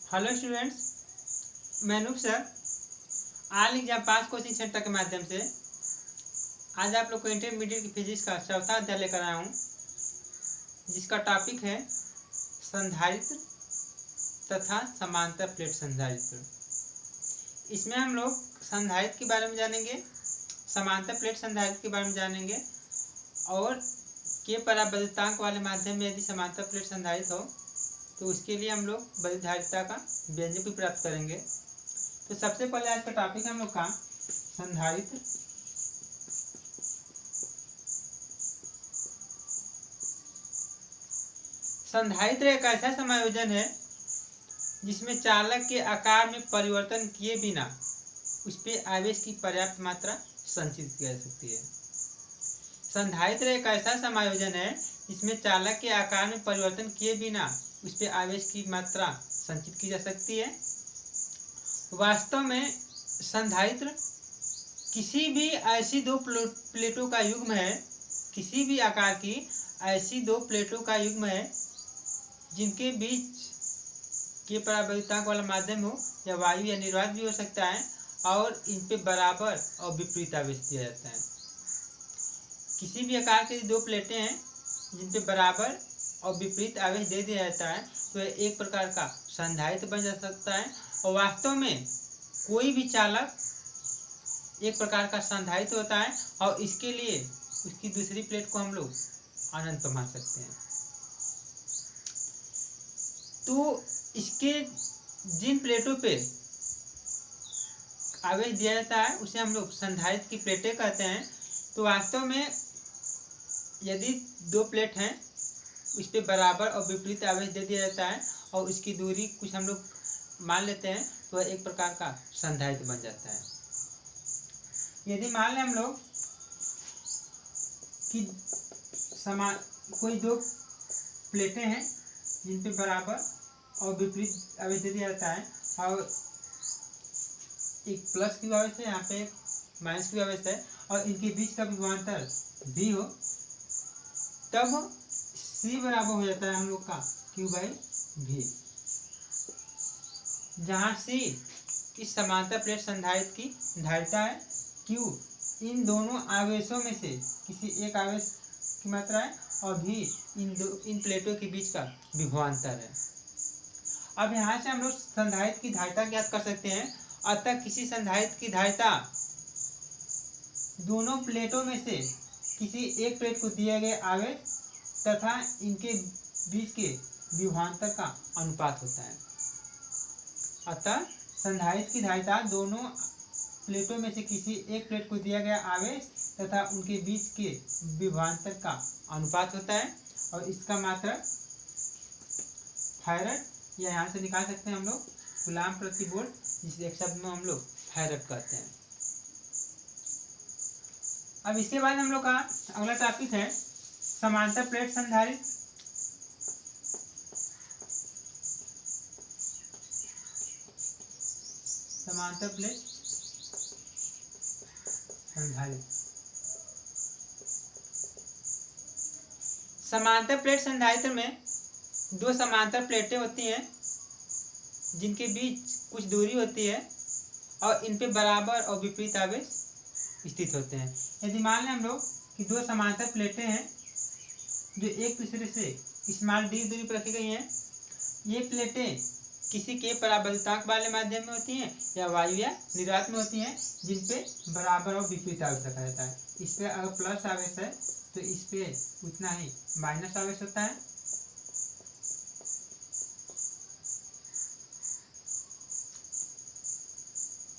Hello students, मैं Anoop sir all exam pass coaching centre के माध्यम से आज आप लोग को इंटरमीडिएट की फिजिक्स का चौथा अध्याय लेकर आया हूँ, जिसका टॉपिक है संधारित्र तथा समांतर प्लेट संधारित्र। इसमें हम लोग संधारित्र के बारे में जानेंगे, समांतर प्लेट संधारित्र के बारे में जानेंगे और के पराबद्धांक वाले माध्यम में यदि समांतर प्लेट संधारित हो तो उसके लिए हम लोग बद्धारिता का व्यंजक भी प्राप्त करेंगे। तो सबसे पहले आज का टॉपिक है हम लोग का संधारित्र। संधारित्र एक ऐसा समायोजन है जिसमें चालक के आकार में परिवर्तन किए बिना उस पर आवेश की पर्याप्त मात्रा संचित की जा सकती है। संधारित्र एक ऐसा समायोजन है जिसमें चालक के आकार में परिवर्तन किए बिना उस पर आवेश की मात्रा संचित की जा सकती है। वास्तव में संधारित्र किसी भी ऐसी दो प्लेटों का युग्म है, किसी भी आकार की ऐसी दो प्लेटों का युग्म है जिनके बीच के पराबद्धांक वाला माध्यम हो या वायु या निर्वात भी हो सकता है और इन पे बराबर और विपरीत आवेश दिया जाता है। किसी भी आकार की दो प्लेटें हैं जिन पे बराबर और विपरीत आवेश दे दिया जाता है तो एक प्रकार का संधारित्र बन जा सकता है। और वास्तव में कोई भी चालक एक प्रकार का संधारित्र होता है और इसके लिए उसकी दूसरी प्लेट को हम लोग अनंत मान सकते हैं। तो इसके जिन प्लेटों पे आवेश दिया जाता है उसे हम लोग संधारित्र की प्लेटें कहते हैं। तो वास्तव में यदि दो प्लेट हैं उस पर बराबर और विपरीत आवेश दे दिया जाता है और उसकी दूरी कुछ हम लोग मान लेते हैं तो एक प्रकार का संधारित्र बन जाता है। यदि मान लें हम लोग कि कोई दो प्लेटें हैं जिन पे बराबर और विपरीत आवेश दे दिया जाता है और एक प्लस की आवेश है, यहाँ पे एक माइनस की आवेश है और इनके बीच का विभवांतर भी हो, तब C बराबर हो जाता है हम लोग का Q/V, जहाँ C इस समांतर प्लेट संधारित्र की धारिता है, Q इन दोनों आवेशों में से किसी एक आवेश की मात्रा है और V इन प्लेटों के बीच का विभवांतर है। अब यहाँ से हम लोग संधारित्र की धारिता ज्ञात कर सकते हैं। अतः किसी संधारित्र की धारिता दोनों प्लेटों में से किसी एक प्लेट को दिए गए आवेश तथा इनके बीच के विभवांतर का अनुपात होता है। अतः संधारित्र की धारिता दोनों प्लेटों में से किसी एक प्लेट को दिया गया आवेश तथा उनके बीच के विभवांतर का अनुपात होता है और इसका मात्रक फैरड या यहाँ से निकाल सकते हैं हम लोग कूलाम प्रति वोल्ट, जिसे एक शब्द में हम लोग फैरड कहते हैं। अब इसके बाद हम लोग का अगला टॉपिक है समांतर प्लेट संधारित्र। समांतर प्लेट संधारित्र। समांतर प्लेट संधारित्र में दो समांतर प्लेटें होती हैं जिनके बीच कुछ दूरी होती है और इन पे बराबर और विपरीत आवेश स्थित होते हैं। यदि मान लें हम लोग कि दो समांतर प्लेटें हैं जो एक दूसरे से स्मॉल d दूरी पर रखी गई हैं, ये प्लेटें किसी के पराबद्धांक वाले माध्यम में होती हैं या वायु या निर्वात में होती हैं जिन पे बराबर और विपरीत आवेश रखा जाता है। इस पे अगर प्लस आवेश है तो इस पे उतना ही माइनस आवेश होता है।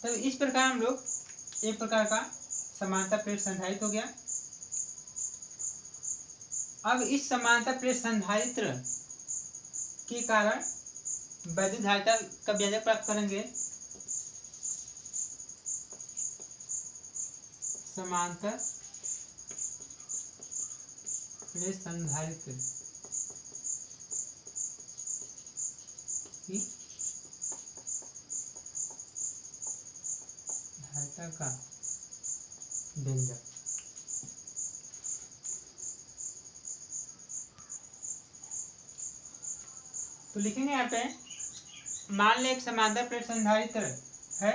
तो इस प्रकार हम लोग एक प्रकार का समांतर प्लेट संधारित्र हो गया। अब इस समांतर प्लेट संधारित्र के कारण वैद्युत धारिता का व्यंजक प्राप्त करेंगे। समांतर प्लेट संधारित्र की धारिता का व्यंजक। तो लिखेंगे यहाँ पे मान ले एक समांतर प्लेट संधारित्र है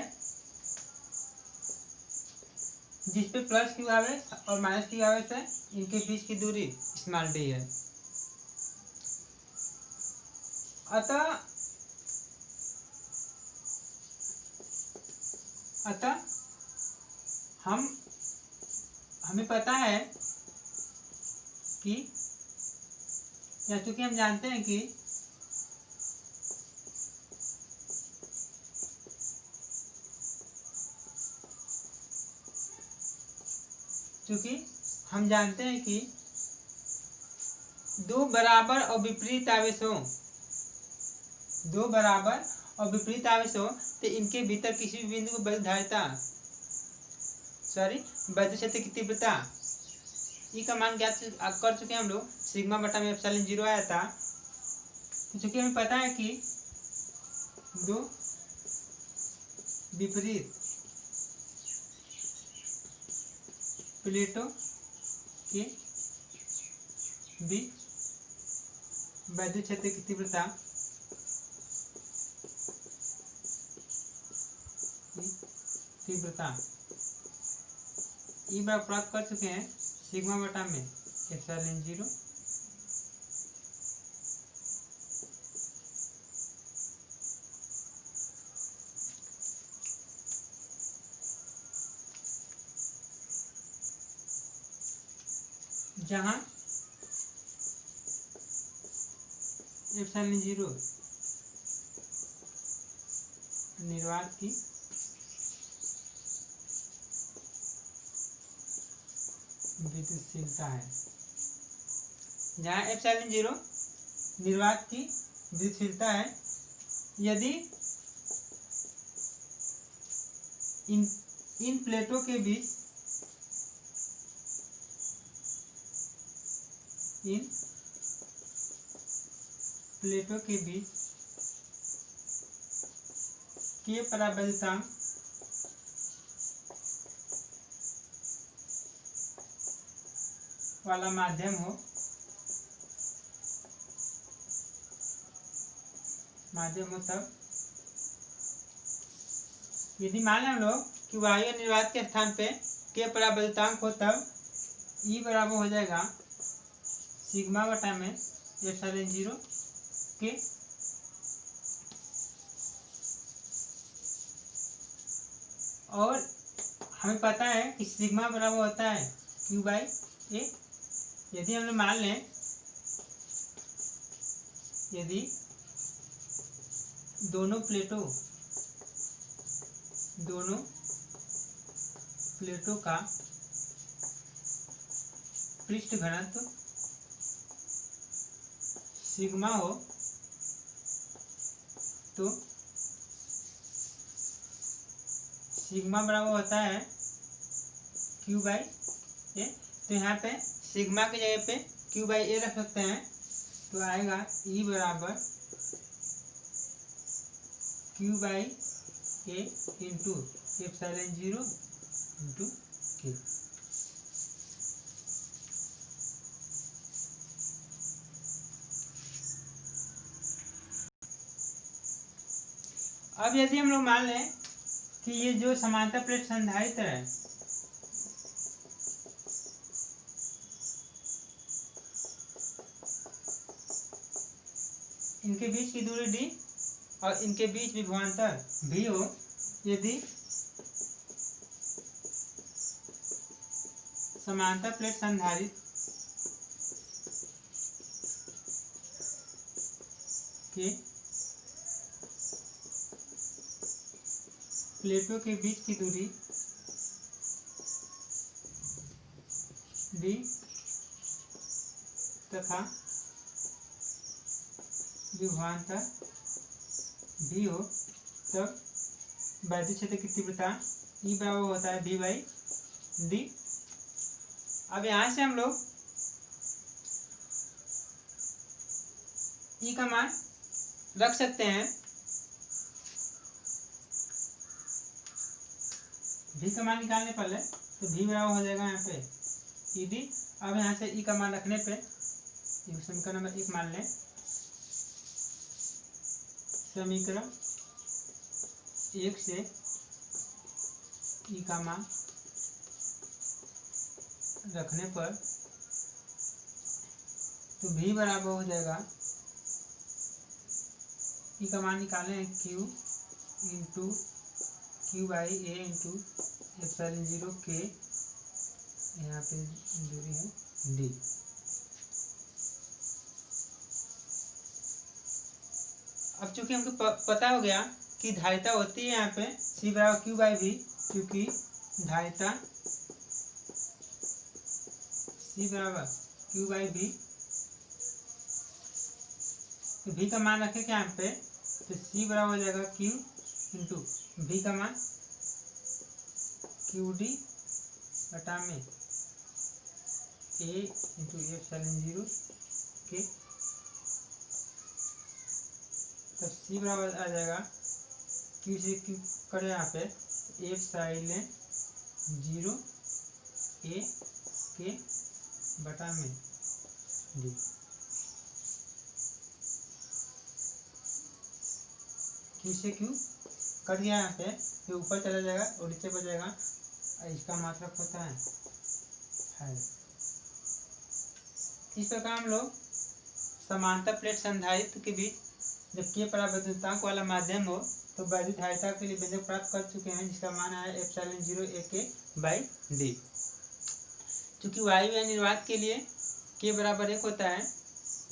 जिस पे प्लस क्यू आवेश और माइनस क्यू आवेश है, इनके बीच की दूरी स्मॉल डी है। अतः हमें पता है कि, या चूंकि हम जानते हैं कि दो बराबर और विपरीत आवेश हो, तो इनके भीतर किसी भी बिंदु को वैद्युत क्षेत्र की तीव्रता ई का मान ज्ञात कर चुके हैं हम लोग, सिग्मा बटा में एप्सिलॉन 0 आया था। क्योंकि हमें पता है कि दो विपरीत प्लेटों के बीच वैद्युत क्षेत्र की तीव्रता ई बार प्राप्त कर चुके हैं, सिग्मा बटा में एप्सिलॉन 0 जहां एप्सिलॉन 0 निर्वात की विद्युतशीलता है, जहाँ एप्सिलॉन 0 निर्वात की विद्युतशीलता है। यदि इन प्लेटों के बीच के परावैद्युतांक वाला माध्यम हो, तब यदि मान लें हम लोग कि वायु निर्वात के स्थान पे के परावैद्युतांक हो, तब ई बराबर हो जाएगा सिग्मा बटा में एप्सिलॉन 0 के। और हमें पता है कि सिग्मा बराबर होता है क्यू बाई ए। यदि हम लोग मान लें, यदि दोनों प्लेटों का पृष्ठ घनत्व सिग्मा हो, तो सिग्मा बराबर होता है क्यू बाई ए। तो यहाँ पे सिग्मा की जगह पे क्यू बाई ए रख सकते हैं, तो आएगा ई बराबर Q by A into epsilon 0 into के। अब यदि हम लोग मान लें कि ये जो समांतर प्लेट संधारित्र है, इनके बीच की दूरी d और इनके बीच विभवांतर v हो, यदि समांतर प्लेट संधारित्र के प्लेटों के बीच की दूरी d तथा विभवांतर v हो, तब वैद्युत क्षेत्र की तीव्रता E बराबर होता है v बाई डी। अब यहाँ से हम लोग E का मान रख सकते हैं, v का मान निकालने पहले तो v बराबर हो जाएगा यहाँ पे ई डी। अब यहाँ से E का मान रखने पे समीकरण नंबर 1 मान लें, समीकरण 1 से ई का मान रखने पर तो v बराबर हो जाएगा, ई का मान निकाले हैं q into Q by A into epsilon 0 के, यहाँ पे दूरी है d। अब चूंकि हमको पता हो गया कि धारिता होती है यहाँ पे c बराबर क्यू बाई वी, क्योंकि धारिता c बराबर क्यू बाई वी, तो v का मान रखे क्या यहाँ पे, तो c बराबर हो जाएगा q इंटू v का मान क्यू डी बटा में a इंटू एप्सिलॉन 0 के, तब c बराबर आ जाएगा q से q करे यहाँ पे एप्सिलॉन 0 a के बटा में d। q से q कट गया यहाँ पे, तो ऊपर चला जाएगा और नीचे बच जाएगा, इसका मात्रक होता है 5। इस प्रकार हम लोग समांतर प्लेट संधारित्र के बीच जब के परावर्तनतांक वाला माध्यम हो तो वैद्युत धारिता के लिए व्यंजक प्राप्त कर चुके हैं, जिसका मान है एप्सिलॉन 0 a के बाई डी। चूंकि वायु या निर्वात के लिए k बराबर 1 होता है,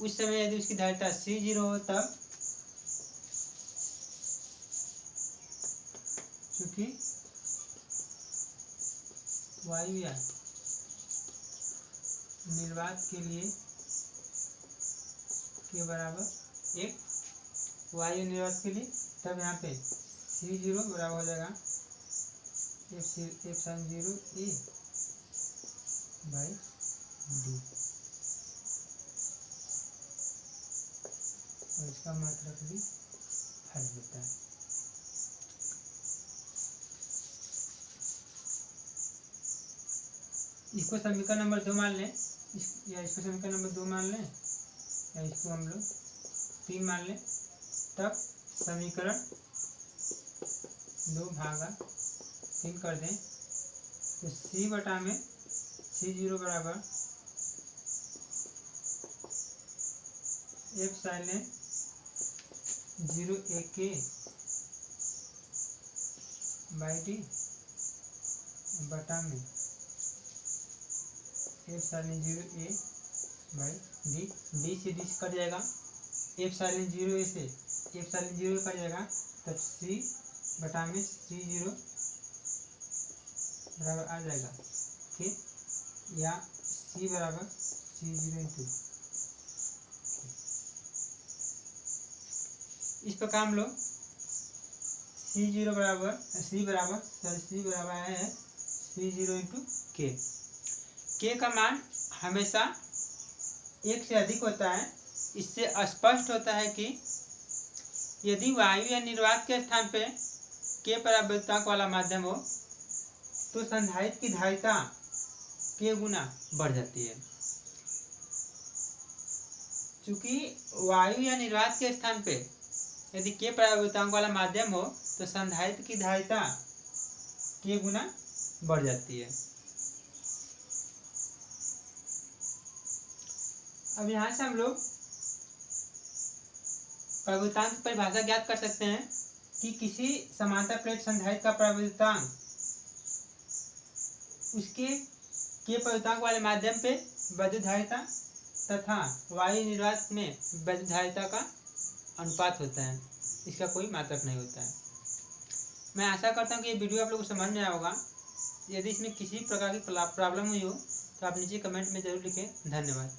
उस समय यदि उसकी धारिता C0 हो तब चूंकि वायु या निर्वात के लिए k बराबर 1, वायु निर्वात के लिए, तब यहाँ पे C0 बराबर हो जाएगा एप्सिलॉन 0 a बाई डी, और इसका मात्रक भी 5 होता है। इसको समीकरण नंबर 2 मान लें, या इसको समीकरण नंबर 2 मान लें, या इसको हम लोग 3 मान लें, तब समीकरण 2 भागा 3 कर दें, तो c बटा में C0 बराबर एप्सिलॉन 0 a के बाई डी बटा में epsilon 0 a by D, D से डी कट जाएगा, एप्सिलॉन 0 a से एप्सिलॉन 0 कट जाएगा, तब c बटा में C0 बराबर आ जाएगा के, या c बराबर C0 इंटू। इस प्रकार हम लोग C बराबर है C0 इंटू के का मान हमेशा 1 से अधिक होता है। इससे स्पष्ट होता है कि यदि वायु या निर्वात के स्थान पे के परावर्तनतांक वाला माध्यम हो तो संधारित्र की धारिता के गुना बढ़ जाती है। चूंकि वायु या निर्वात के स्थान पे यदि के परावर्तनतांक वाला माध्यम हो तो संधारित्र की धारिता के गुना बढ़ जाती है। अब यहाँ से हम लोग परावर्तनांक की परिभाषा ज्ञात कर सकते हैं कि किसी समांतर प्लेट संधारित्र का परावर्तनांक उसके के परावर्तनांक वाले माध्यम पे वैद्युत धारिता तथा वायु निर्वात में वैद्युत धारिता का अनुपात होता है, इसका कोई मात्रक नहीं होता है। मैं आशा करता हूँ कि ये वीडियो आप लोगों को समझ में आया होगा। यदि इसमें किसी प्रकार की प्रॉब्लम हुई हो तो आप नीचे कमेंट में जरूर लिखें। धन्यवाद।